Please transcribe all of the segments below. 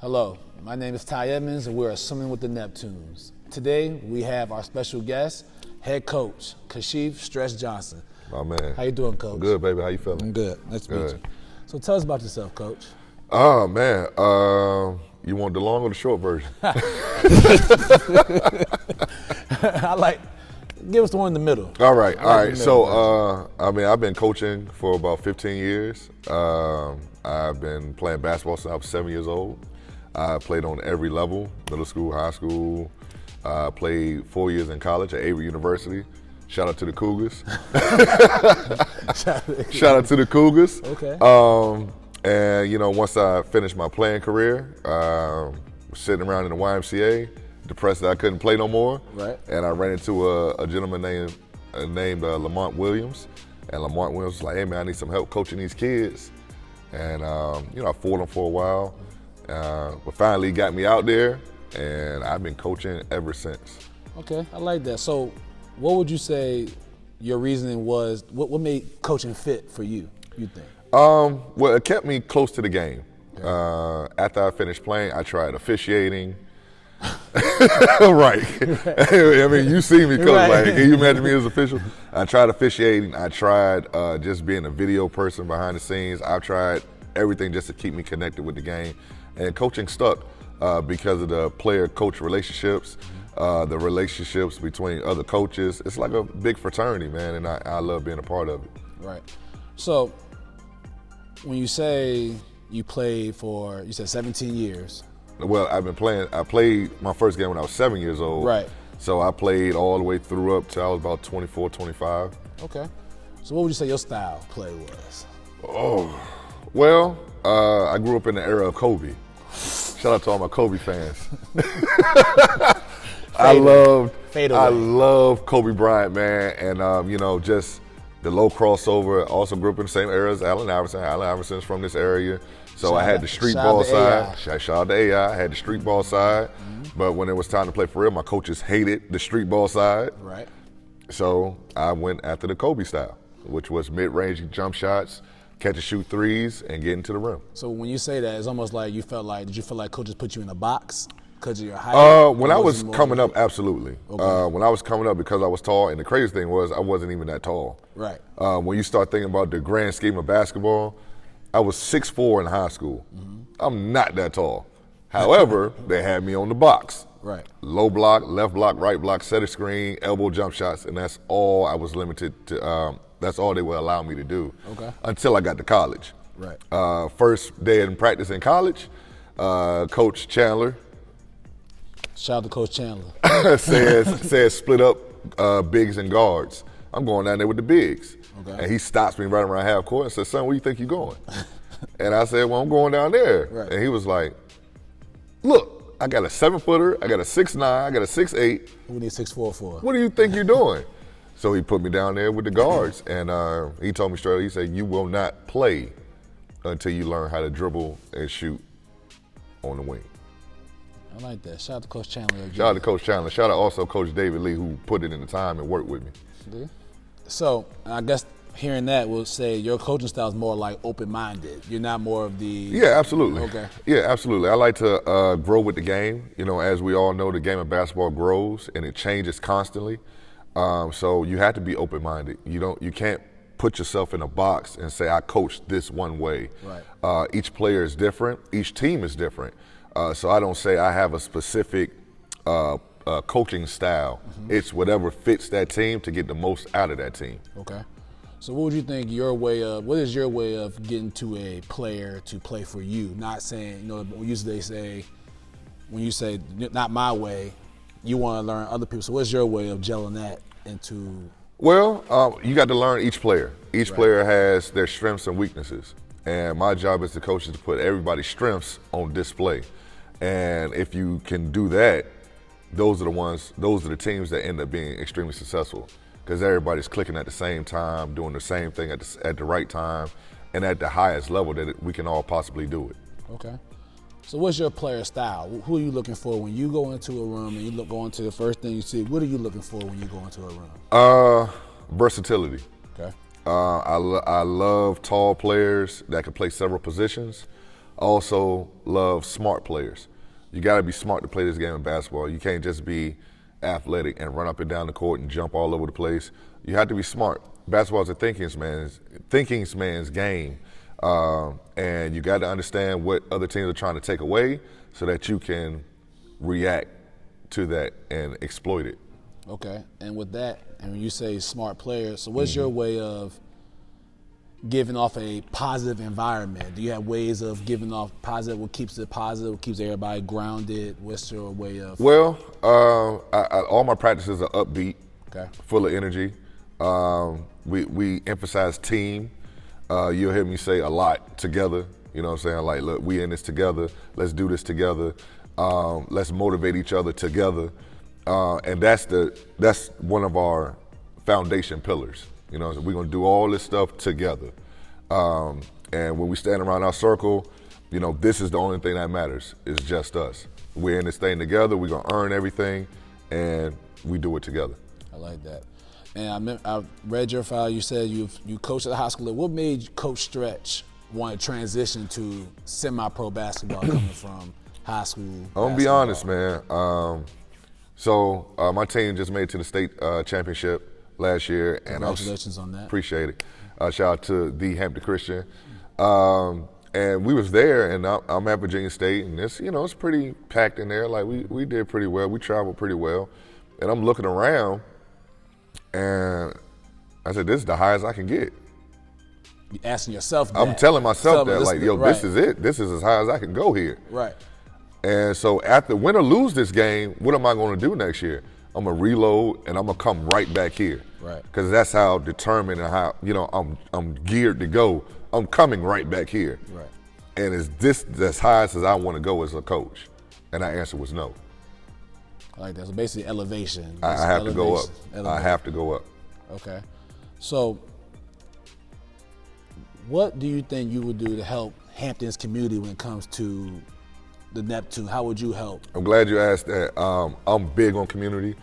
Hello, my name is Ty Edmonds, and we're Swimmin with the Neptunes. Today, we have our special guest, head coach, Kashif Stress Johnson. My man. How you doing, Coach? I'm good, baby. How you feeling? I'm good. Nice to meet you. So tell us about yourself, Coach. Oh, man. You want the long or the short version? Give us the one in the middle. All right. So, I've been coaching for about 15 years. I've been playing basketball since I was 7 years old. I played on every level, middle school, high school. Played 4 years in college at Avery University. Shout out to the Cougars. Shout out to the Cougars. Okay. And once I finished my playing career, sitting around in the YMCA, depressed that I couldn't play no more. Right. And I ran into a gentleman named Lamont Williams. And Lamont Williams was like, "Hey man, I need some help coaching these kids." And I fought him for a while, but finally got me out there, and I've been coaching ever since. Okay, I like that. So, what would you say your reasoning was? What made coaching fit for you? You think? Well, it kept me close to the game. Okay. After I finished playing, I tried officiating. Right. I mean, you see me coach. Right. Like, can you imagine me as official? I tried officiating. I tried just being a video person behind the scenes. I've tried everything just to keep me connected with the game. And coaching stuck because of the player-coach relationships, the relationships between other coaches. It's like a big fraternity, man, and I love being a part of it. Right. So, when you say you played for, you said 17 years. Well, I played my first game when I was 7 years old. Right. So I played all the way through up till I was about 24, 25. Okay. So what would you say your style of play was? Oh, well, I grew up in the era of Kobe. Shout out to all my Kobe fans. I love Kobe Bryant, man, and just the low crossover. Also grew up in the same era as Allen Iverson. Allen Iverson's from this area. So I had the street ball side. Shout out to AI. I had the street ball side. Mm-hmm. But when it was time to play for real, my coaches hated the street ball side. Right. So I went after the Kobe style, which was mid-range jump shots, catch and shoot threes, and get into the rim. So when you say that, it's almost like did you feel like coaches put you in a box because of your height? When I was coming up, absolutely. Okay. When I was coming up, because I was tall, and the crazy thing was I wasn't even that tall. Right. When you start thinking about the grand scheme of basketball, I was 6'4" in high school. Mm-hmm. I'm not that tall. However, they had me on the box. Right. Low block, left block, right block, center screen, elbow jump shots, and that's all I was limited to. That's all they would allow me to do. Okay. Until I got to college. Right. First day in practice in college, Coach Chandler. Shout out to Coach Chandler. says split up bigs and guards. I'm going down there with the bigs. Okay. And he stops me right around half court and says, "Son, where you think you're going?" And I said, "Well, I'm going down there." Right. And he was like, "Look, I got a 7-footer, I got a 6'9", I got a 6'8". We need 6'4" for. What do you think you're doing? So he put me down there with the guards, and he told me straight up, he said, "You will not play until you learn how to dribble and shoot on the wing." I like that. Shout out to Coach Chandler again. Shout out to Coach Chandler. Shout out also Coach David Lee, who put it in the time and worked with me. So I guess hearing that, we'll say your coaching style is more like open-minded. You're not more of the... Yeah, absolutely. Okay. Yeah, absolutely. I like to grow with the game. As we all know, the game of basketball grows and it changes constantly. So you have to be open-minded. You can't put yourself in a box and say, I coach this one way. Right. Each player is different. Each team is different. So I don't say I have a specific coaching style. Mm-hmm. It's whatever fits that team to get the most out of that team. Okay. So what would you think what is your way of getting to a player to play for you? Not saying, usually they say, when you say not my way, you want to learn other people. So what's your way of gelling that into? Well, you got to learn each player. Each Right. player has their strengths and weaknesses. And my job as the coach is to put everybody's strengths on display. And if you can do that, those are the teams that end up being extremely successful, because everybody's clicking at the same time, doing the same thing at the right time, and at the highest level that we can all possibly do it. Okay. So what's your player style? Who are you looking for when you go into a room and you go into the first thing you see? What are you looking for when you go into a room? Versatility. Okay. I love tall players that can play several positions. Also love smart players. You got to be smart to play this game of basketball. You can't just be athletic and run up and down the court and jump all over the place. You have to be smart. Basketball is a thinking man's game. And you got to understand what other teams are trying to take away so that you can react to that and exploit it. Okay, and with that, and when you say smart players, so what's your way of giving off a positive environment? Do you have ways of giving off positive, what keeps it positive, what keeps everybody grounded? What's your way of? Well, all my practices are upbeat, okay, full of energy. We emphasize team. You'll hear me say a lot together. You know what I'm saying? Like, look, we in this together. Let's do this together. Let's motivate each other together. And that's one of our foundation pillars. You know, we're gonna do all this stuff together. And when we stand around our circle, you know, this is the only thing that matters. It's just us. We're in this thing together. We're gonna earn everything, and we do it together. I like that. And I read your file. You said you coached at the high school. What made Coach Stretch want to transition to semi-pro basketball coming from high school? I'm gonna be honest, man. So my team just made it to the state championship last year, and congratulations on that. Appreciate it. Shout out to the Hampton Christian, and we was there, and I'm at Virginia State, and it's pretty packed in there. Like we did pretty well. We traveled pretty well, and I'm looking around, and I said, "This is the highest I can get." You asking yourself that. I'm telling myself that, like, yo, right. This is it. This is as high as I can go here. Right. And so after win or lose this game, what am I going to do next year? I'm going to reload and I'm going to come right back here. Right. Because that's how determined and how, I'm geared to go. I'm coming right back here. Right. And is this as high as I want to go as a coach? And our answer was no. I like that. So basically elevation. I have to go up. I have to go up. Okay. So what do you think you would do to help Hampton's community when it comes to the Neptune? How would you help? I'm glad you asked that. I'm big on community.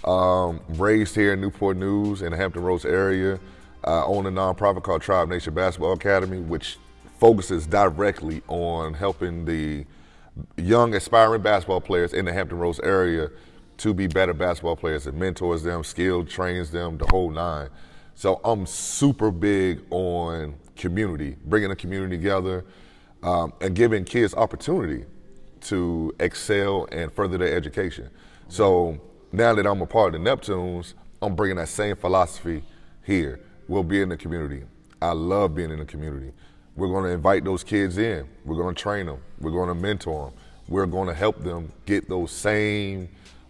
Raised here in Newport News in the Hampton Roads area. I own a nonprofit called Tribe Nation Basketball Academy, which focuses directly on helping the young aspiring basketball players in the Hampton Roads area to be better basketball players. It mentors them, skills, trains them, the whole nine. So I'm super big on community, bringing the community together, and giving kids opportunity to excel and further their education. So now that I'm a part of the Neptunes, I'm bringing that same philosophy here. We'll be in the community. I love being in the community. We're going to invite those kids in. We're going to train them. We're going to mentor them. We're going to help them get those same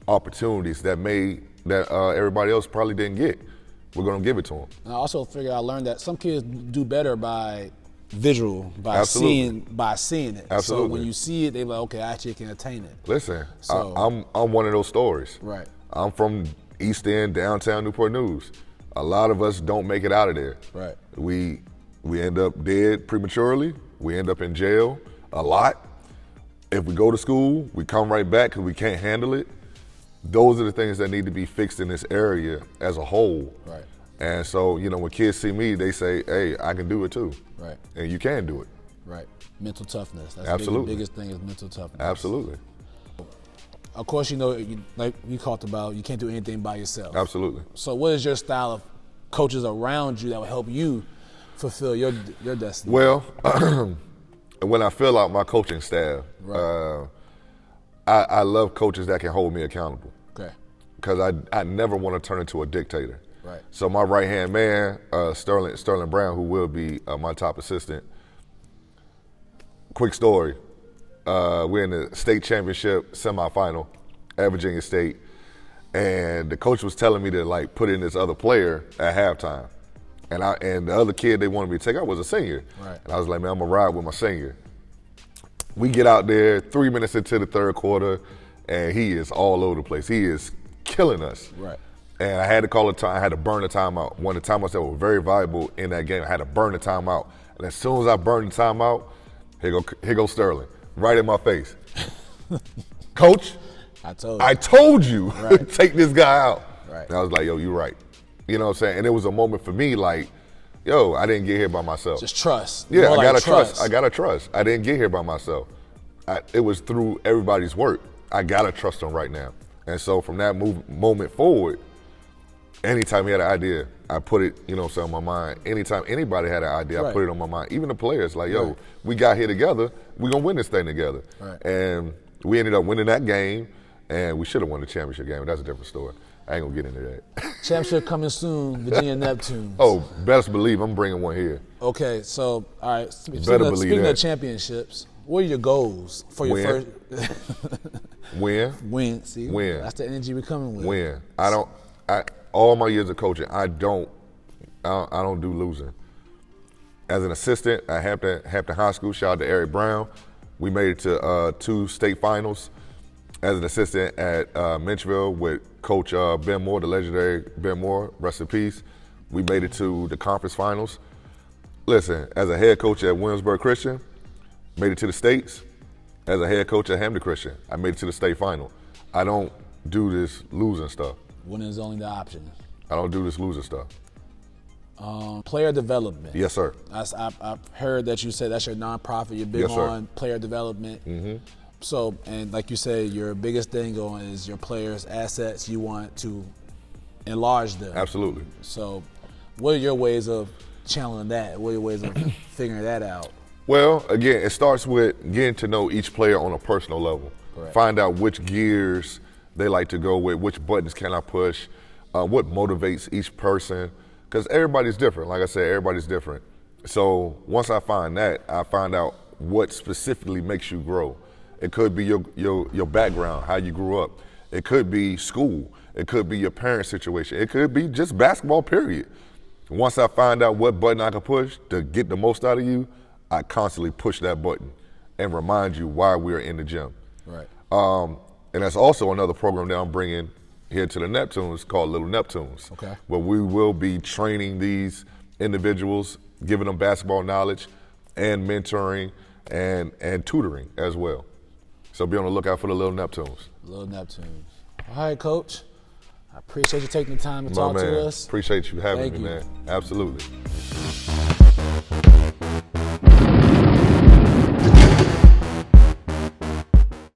opportunities that everybody else probably didn't get. We're going to give it to them. And I learned that some kids do better by visual, by Absolutely. seeing it. Absolutely. So when you see it, they're like, okay, I actually can attain it. Listen, I'm one of those stories. Right. I'm from East End, downtown Newport News. A lot of us don't make it out of there. Right. We end up dead prematurely. We end up in jail a lot. If we go to school, we come right back because we can't handle it. Those are the things that need to be fixed in this area as a whole. Right. And so, when kids see me, they say, hey, I can do it too. Right. And you can do it. Right. Mental toughness. That's Absolutely. The biggest thing is mental toughness. Absolutely. Of course, like you talked about, you can't do anything by yourself. Absolutely. So what is your style of coaches around you that will help you fulfill your destiny? Well, when I fill out my coaching staff, right. I love coaches that can hold me accountable. Okay. Because I never want to turn into a dictator. Right. So my right-hand man, Sterling Brown, who will be my top assistant. Quick story. We're in the state championship semifinal at Virginia State, and the coach was telling me to put in this other player at halftime, and the other kid they wanted me to take out was a senior, right. And I was like, man, I'm gonna ride with my senior. We get out there 3 minutes into the third quarter, and he is all over the place. He is killing us. Right. And I had to call a time. I had to burn a timeout. One of the timeouts that were very valuable in that game, I had to burn the timeout. And as soon as I burned the timeout, here go Sterling. Right in my face. Coach, I told you, right. Take this guy out. Right. And I was like, yo, you're right. You know what I'm saying? And it was a moment for me, like, yo, I didn't get here by myself. Just trust. Yeah, More I gotta like trust. I gotta trust. I didn't get here by myself. It was through everybody's work. I gotta trust them right now. And so from that moment forward, anytime he had an idea, I put it, on my mind. Anytime anybody had an idea, I put it on my mind. Even the players, like, yo, we got here together. We're gonna win this thing together. Right. And we ended up winning that game, and we should have won the championship game. But that's a different story. I ain't gonna get into that. Championship coming soon, Virginia Neptunes. Oh, best believe I'm bringing one here. Okay, so all right. Speaking of championships, what are your goals for your first? Win. See, win. That's the energy we're coming with. Win. All my years of coaching, I don't do losing. As an assistant at Hampton High School, shout out to Eric Brown. We made it to 2 state finals. As an assistant at Menchville with Coach Ben Moore, the legendary Ben Moore, rest in peace, we made it to the conference finals. Listen, as a head coach at Williamsburg Christian, made it to the states. As a head coach at Hampton Christian, I made it to the state final. I don't do this losing stuff. Winning is only the option. I don't do this losing stuff. Player development. Yes, sir. I've heard that you said that's your nonprofit. You're big on player development. Mm-hmm. So, and like you say, your biggest thing going is your players' assets. You want to enlarge them. Absolutely. So, what are your ways of channeling that? What are your ways of figuring that out? Well, again, it starts with getting to know each player on a personal level. Correct. Find out which gears they like to go with, which buttons can I push, what motivates each person, because everybody's different. Like I said, everybody's different. So once I find that, I find out what specifically makes you grow. It could be your background, how you grew up. It could be school. It could be your parent situation. It could be just basketball, period. Once I find out what button I can push to get the most out of you, I constantly push that button and remind you why we're in the gym. Right. And that's also another program that I'm bringing here to the Neptunes called Little Neptunes. Okay. Where we will be training these individuals, giving them basketball knowledge and mentoring and tutoring as well. So be on the lookout for the Little Neptunes. Little Neptunes. All right, Coach. I appreciate you taking the time to talk to us. Appreciate you having me, man. Absolutely.